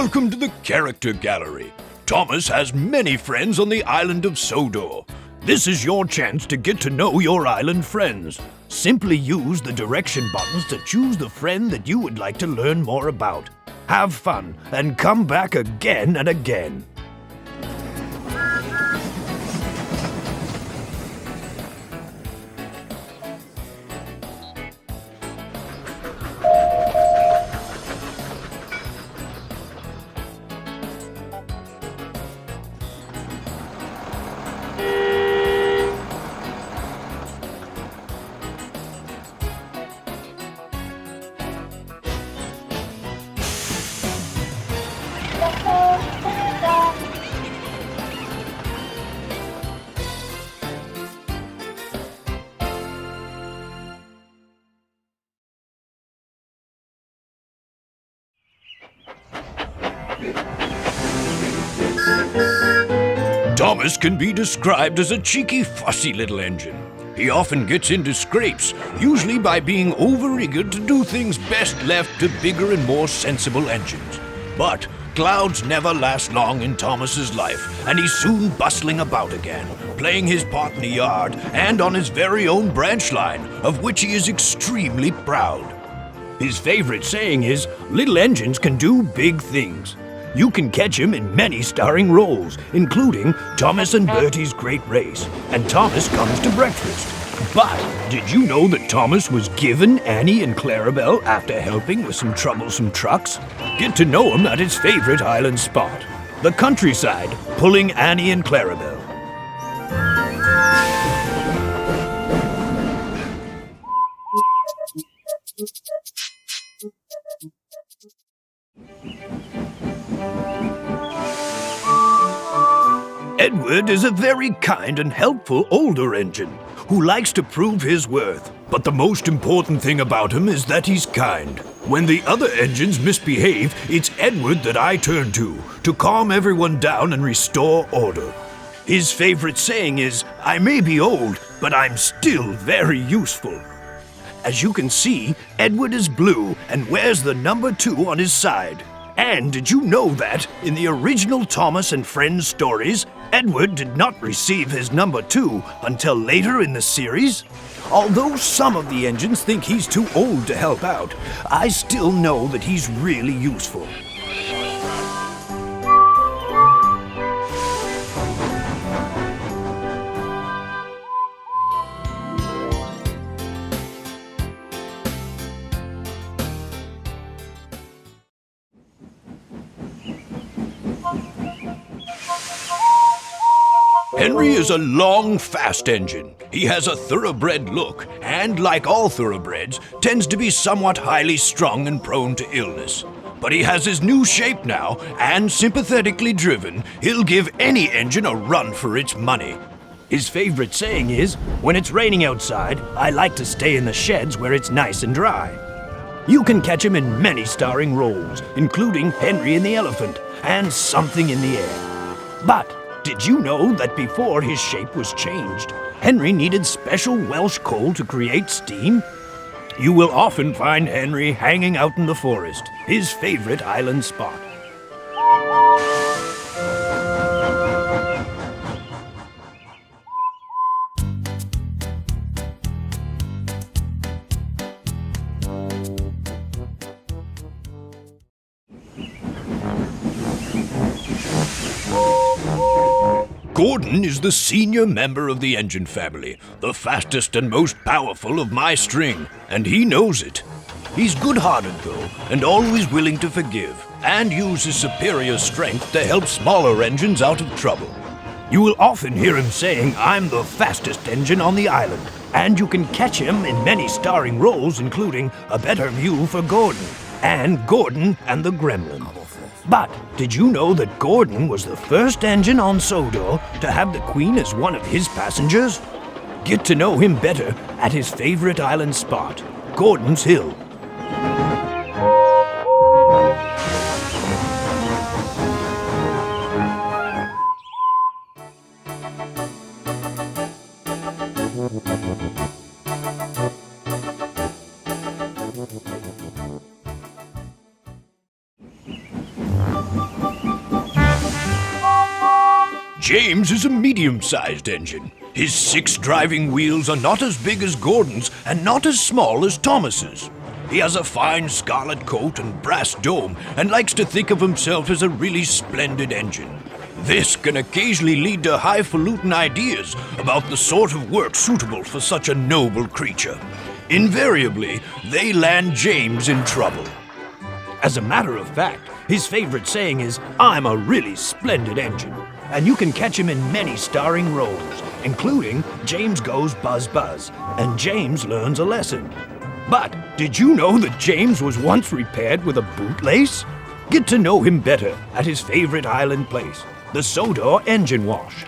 Welcome to the Character Gallery. Thomas has many friends on the island of Sodor. This is your chance to get to know your island friends. Simply use the direction buttons to choose the friend that you would like to learn more about. Have fun and come back again and again. Thomas can be described as a cheeky, fussy little engine. He often gets into scrapes, usually by being overeager to do things best left to bigger and more sensible engines. But clouds never last long in Thomas's life, and he's soon bustling about again, playing his part in the yard and on his very own branch line, of which he is extremely proud. His favorite saying is, "Little engines can do big things." You can catch him in many starring roles, including Thomas and Bertie's Great Race, and Thomas Comes to Breakfast. But did you know that Thomas was given Annie and Clarabelle after helping with some troublesome trucks? Get to know him at his favorite island spot, the countryside, pulling Annie and Clarabelle. Edward is a very kind and helpful older engine who likes to prove his worth. But the most important thing about him is that he's kind. When the other engines misbehave, it's Edward that I turn to calm everyone down and restore order. His favorite saying is, "I may be old, but I'm still very useful." As you can see, Edward is blue and wears the number 2 on his side. And did you know that, in the original Thomas and Friends stories, Edward did not receive his number 2 until later in the series? Although some of the engines think he's too old to help out, I still know that he's really useful. Henry is a long, fast engine. He has a thoroughbred look and, like all thoroughbreds, tends to be somewhat highly strung and prone to illness. But he has his new shape now, and sympathetically driven, he'll give any engine a run for its money. His favorite saying is, "When it's raining outside, I like to stay in the sheds where it's nice and dry." You can catch him in many starring roles, including Henry and the Elephant and Something in the Air. But did you know that before his shape was changed, Henry needed special Welsh coal to create steam? You will often find Henry hanging out in the forest, his favorite island spot. Gordon is the senior member of the engine family, the fastest and most powerful of my string, and he knows it. He's good-hearted, though, and always willing to forgive, and use his superior strength to help smaller engines out of trouble. You will often hear him saying, "I'm the fastest engine on the island," and you can catch him in many starring roles, including A Better View for Gordon, and Gordon and the Gremlin. But did you know that Gordon was the first engine on Sodor to have the Queen as one of his passengers? Get to know him better at his favorite island spot, Gordon's Hill. James is a medium-sized engine. His 6 driving wheels are not as big as Gordon's and not as small as Thomas's. He has a fine scarlet coat and brass dome and likes to think of himself as a really splendid engine. This can occasionally lead to highfalutin ideas about the sort of work suitable for such a noble creature. Invariably, they land James in trouble. As a matter of fact, his favorite saying is, "I'm a really splendid engine." And you can catch him in many starring roles, including James Goes Buzz Buzz and James Learns a Lesson. But did you know that James was once repaired with a bootlace? Get to know him better at his favorite island place, the Sodor Engine Wash.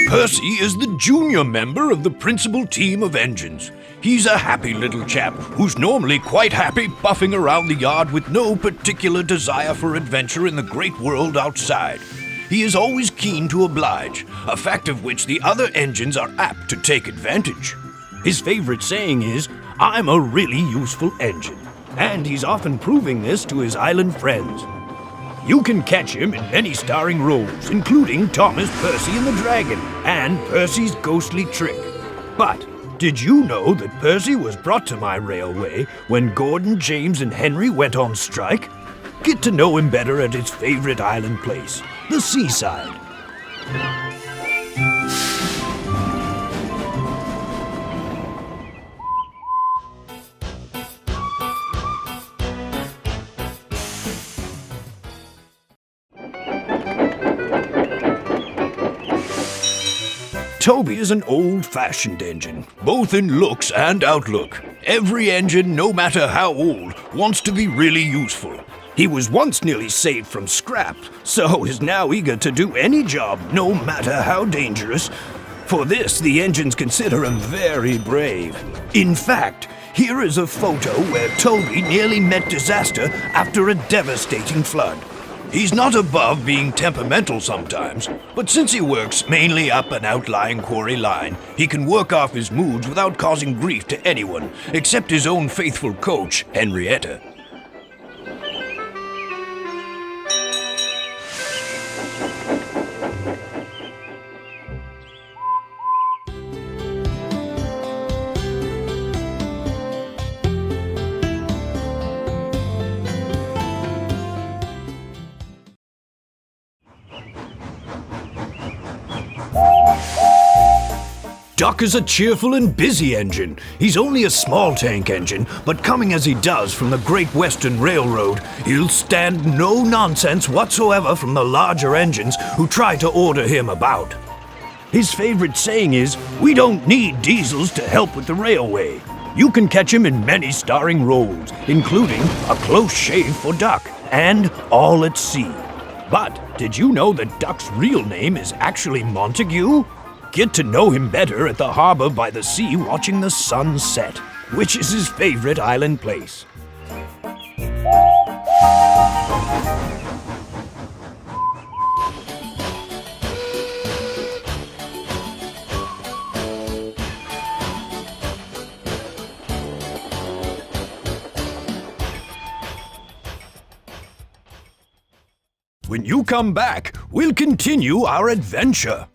Percy is the junior member of the principal team of engines. He's a happy little chap who's normally quite happy buffing around the yard with no particular desire for adventure in the great world outside. He is always keen to oblige, a fact of which the other engines are apt to take advantage. His favorite saying is, "I'm a really useful engine," and he's often proving this to his island friends. You can catch him in many starring roles, including Thomas, Percy and the Dragon, and Percy's Ghostly Trick. But did you know that Percy was brought to my railway when Gordon, James and Henry went on strike? Get to know him better at his favorite island place, the seaside. Toby is an old-fashioned engine, both in looks and outlook. Every engine, no matter how old, wants to be really useful. He was once nearly saved from scrap, so is now eager to do any job, no matter how dangerous. For this, the engines consider him very brave. In fact, here is a photo where Toby nearly met disaster after a devastating flood. He's not above being temperamental sometimes, but since he works mainly up an outlying quarry line, he can work off his moods without causing grief to anyone, except his own faithful coach, Henrietta. Duck is a cheerful and busy engine. He's only a small tank engine, but coming as he does from the Great Western Railroad, he'll stand no nonsense whatsoever from the larger engines who try to order him about. His favorite saying is, "We don't need diesels to help with the railway." You can catch him in many starring roles, including A Close Shave for Duck and All at Sea. But did you know that Duck's real name is actually Montague? Get to know him better at the harbor by the sea watching the sun set, which is his favorite island place. When you come back, we'll continue our adventure.